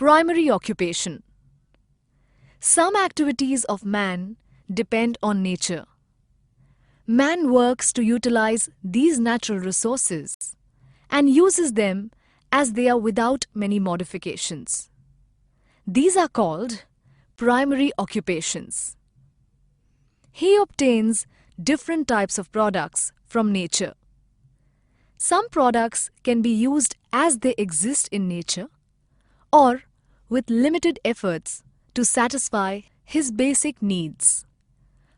Primary occupation. Some activities of man depend on nature. Man works to utilize these natural resources and uses them as they are without many modifications. These are called primary occupations. He obtains different types of products from nature. Some products can be used as they exist in nature or with limited efforts to satisfy his basic needs.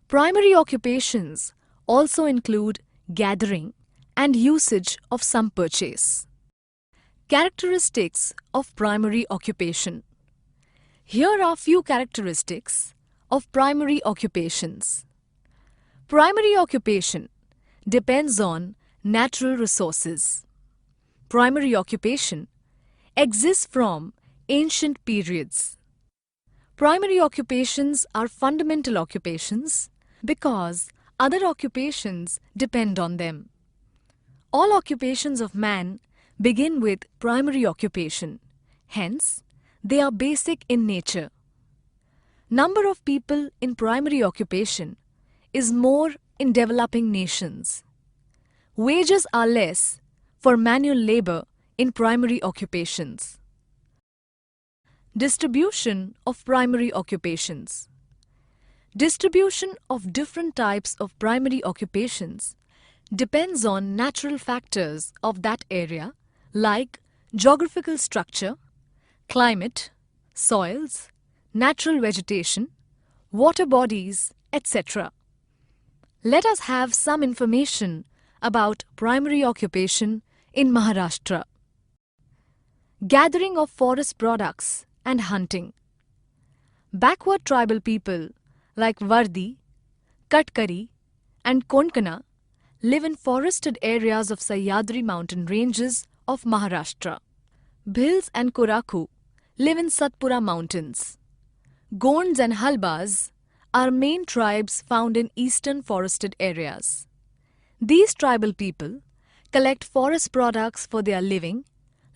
Primary occupations also include gathering and usage of some purchase. Characteristics of primary occupation. Here are few characteristics of primary occupations. Primary occupation depends on natural resources. Primary occupation exists from ancient periods. Primary occupations are fundamental occupations because other occupations depend on them. All occupations of man begin with primary occupation. Hence, they are basic in nature. Number of people in primary occupation is more in developing nations. Wages are less for manual labor in primary occupations. Distribution of primary occupations. Distribution of different types of primary occupations depends on natural factors of that area like geographical structure, climate, soils, natural vegetation, water bodies, etc. Let us have some information about primary occupation in Maharashtra. Gathering of forest products and hunting. Backward tribal people like Vardi, Katkari and Konkana live in forested areas of Sahyadri mountain ranges of Maharashtra. Bhils and Koraku live in Satpura mountains. Gonds and Halbas are main tribes found in eastern forested areas. These tribal people collect forest products for their living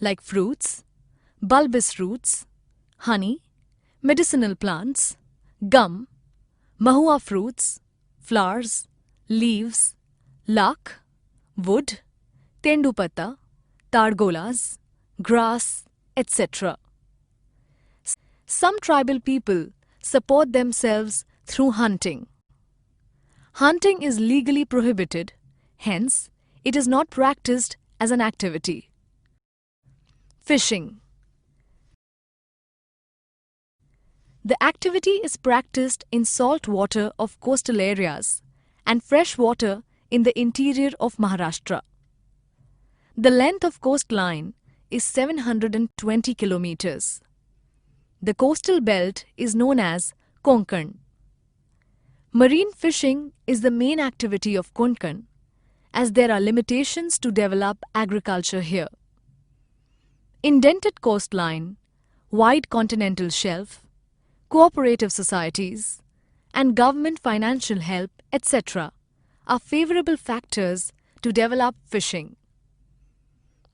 like fruits, bulbous roots, honey, medicinal plants, gum, mahua fruits, flowers, leaves, lak, wood, tendupata, targolas, grass, etc. Some tribal people support themselves through hunting. Hunting is legally prohibited, hence it is not practiced as an activity. Fishing. The activity is practiced in salt water of coastal areas and fresh water in the interior of Maharashtra. The length of coastline is 720 kilometers. The coastal belt is known as Konkan. Marine fishing is the main activity of Konkan as there are limitations to develop agriculture here. Indented coastline, wide continental shelf, cooperative societies, and government financial help, etc. are favorable factors to develop fishing.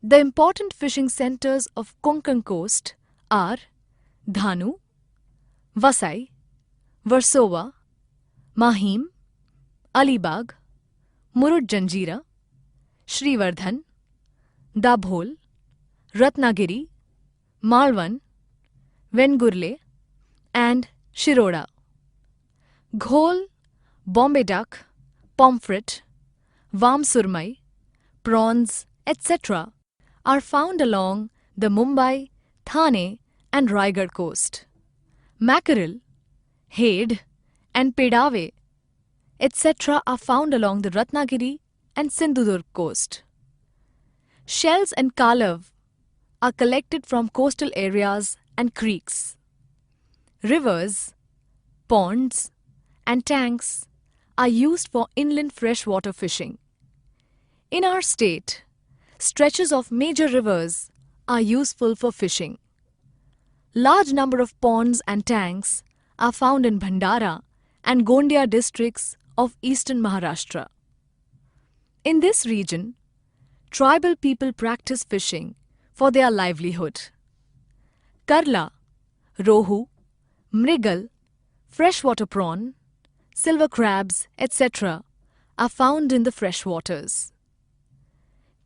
The important fishing centers of Konkan coast are Dhanu, Vasai, Versova, Mahim, Alibag, Murud Janjira, Srivardhan, Dabhol, Ratnagiri, Malwan, Vengurle, and Shiroda. Ghol, Bombay duck, pomfret, varm surmai, prawns, etc. are found along the Mumbai, Thane and Raigad coast. Mackerel, hade and pedave, etc. are found along the Ratnagiri and Sindhudurg coast. Shells and kalav are collected from coastal areas and creeks. Rivers, ponds and tanks are used for inland freshwater fishing. In our state, stretches of major rivers are useful for fishing. Large number of ponds and tanks are found in Bhandara and Gondia districts of eastern Maharashtra. In this region, tribal people practice fishing for their livelihood. Karla rohu, mrigal, freshwater prawn, silver crabs, etc. are found in the freshwaters.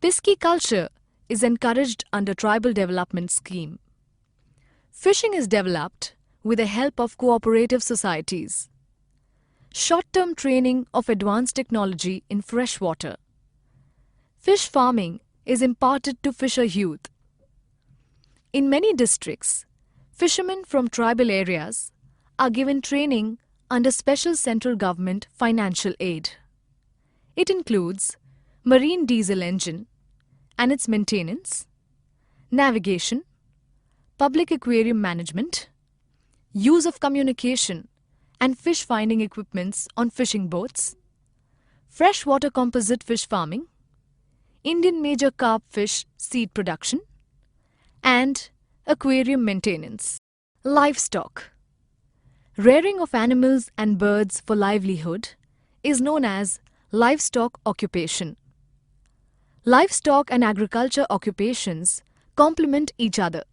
Pisciculture is encouraged under Tribal Development Scheme. Fishing is developed with the help of cooperative societies. Short-term training of advanced technology in freshwater. Fish farming is imparted to fisher youth. In many districts, fishermen from tribal areas are given training under special central government financial aid. It includes marine diesel engine and its maintenance, navigation, public aquarium management, use of communication and fish finding equipments on fishing boats, freshwater composite fish farming, Indian major carp fish seed production, and aquarium maintenance. Livestock. Rearing of animals and birds for livelihood is known as livestock occupation. Livestock and agriculture occupations complement each other.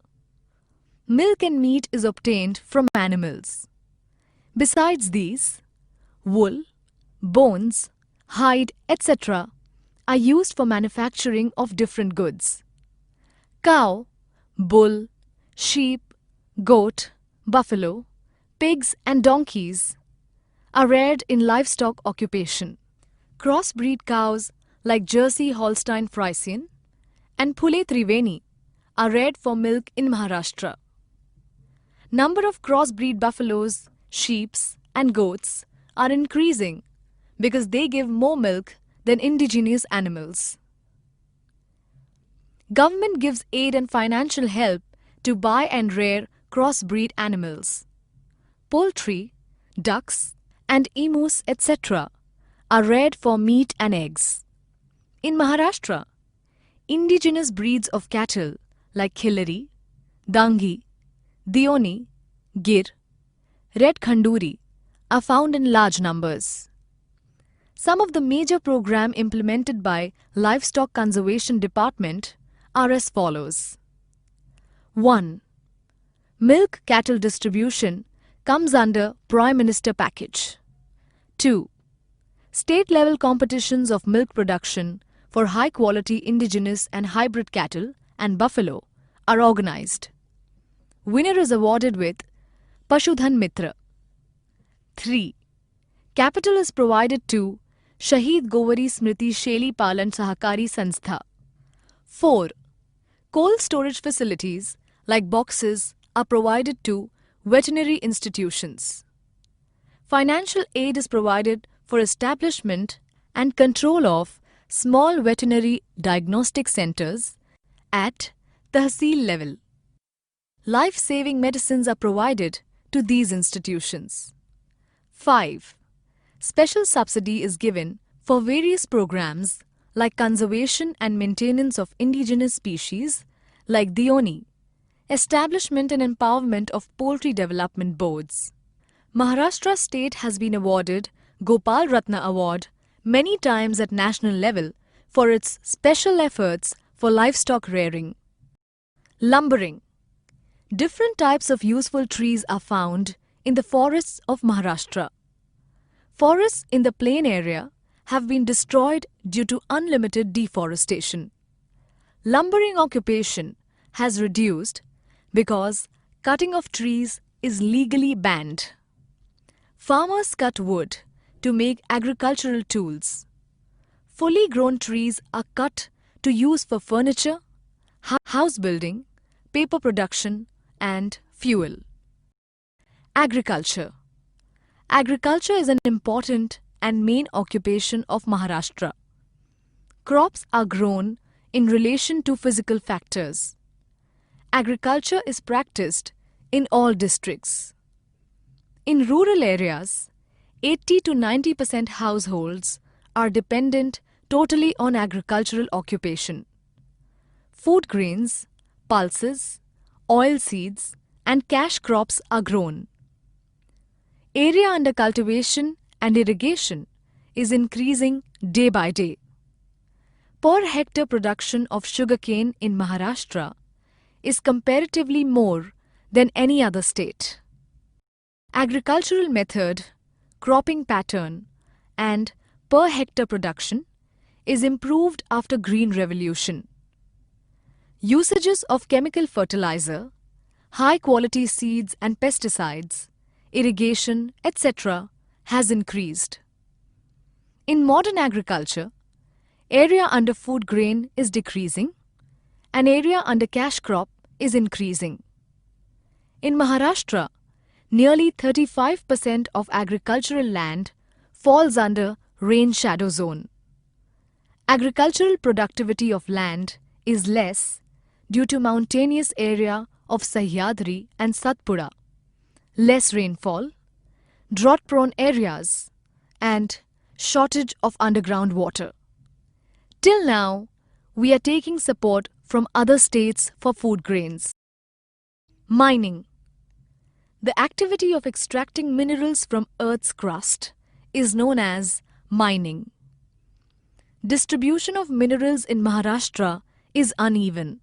Milk and meat is obtained from animals. Besides these, wool, bones, hide, etc. are used for manufacturing of different goods. Cow, bull, sheep, goat, buffalo, pigs and donkeys are reared in livestock occupation. Crossbreed cows like Jersey Holstein Friesian and Phule Triveni are reared for milk in Maharashtra. Number of crossbreed buffaloes, sheep and goats are increasing because they give more milk than indigenous animals. Government gives aid and financial help to buy and rear crossbreed animals. Poultry, ducks and emus etc. are reared for meat and eggs. In Maharashtra, indigenous breeds of cattle like Khilari, Dangi, Dioni, Gir, Red Khanduri are found in large numbers. Some of the major programs implemented by Livestock Conservation Department are as follows. 1. Milk cattle distribution comes under Prime Minister package. 2. State-level competitions of milk production for high-quality indigenous and hybrid cattle and buffalo are organized. Winner is awarded with Pashudhan Mitra. 3. Capital is provided to Shaheed Govari Smriti Sheli Palan Sahakari Sanstha. 4. Cold storage facilities like boxes are provided to veterinary institutions. Financial aid is provided for establishment and control of small veterinary diagnostic centers at Tahsil level. Life-saving medicines are provided to these institutions. 5. Special subsidy is given for various programs like conservation and maintenance of indigenous species like Dioni, establishment and empowerment of poultry development boards. Maharashtra state has been awarded Gopal Ratna Award many times at national level for its special efforts for livestock rearing. Lumbering. Different types of useful trees are found in the forests of Maharashtra. Forests in the plain area have been destroyed due to unlimited deforestation. Lumbering occupation has reduced because cutting of trees is legally banned. Farmers cut wood to make agricultural tools. Fully grown trees are cut to use for furniture, house building, paper production, and fuel. Agriculture. Agriculture is an important and main occupation of Maharashtra. Crops are grown in relation to physical factors. Agriculture is practiced in all districts. In rural areas, 80 to 90% households are dependent totally on agricultural occupation. Food grains, pulses, oil seeds and cash crops are grown. Area under cultivation and irrigation is increasing day by day. Per hectare production of sugarcane in Maharashtra is comparatively more than any other state. Agricultural method, cropping pattern, and per hectare production is improved after Green Revolution. Usages of chemical fertilizer, high-quality seeds and pesticides, irrigation, etc. has increased. In modern agriculture, area under food grain is decreasing and area under cash crop is increasing. In Maharashtra, nearly 35% of agricultural land falls under rain shadow zone. Agricultural productivity of land is less due to mountainous area of Sahyadri and Satpura, less rainfall, drought-prone areas, and shortage of underground water. Till now, we are taking support from other states for food grains. Mining. The activity of extracting minerals from Earth's crust is known as mining. Distribution of minerals in Maharashtra is uneven.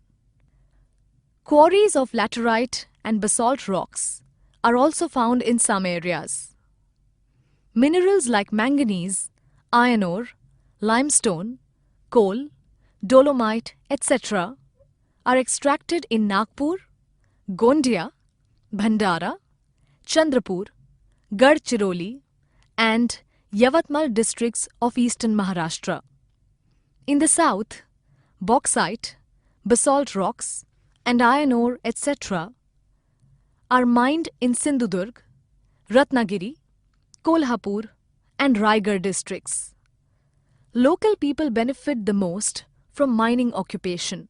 Quarries of laterite and basalt rocks are also found in some areas. Minerals like manganese, iron ore, limestone, coal, dolomite, etc. are extracted in Nagpur, Gondia, Bhandara, Chandrapur, Gadchiroli and Yavatmal districts of eastern Maharashtra. In the south, bauxite, basalt rocks and iron ore, etc. are mined in Sindhudurg, Ratnagiri, Kolhapur and Raigad districts. Local people benefit the most from mining occupation.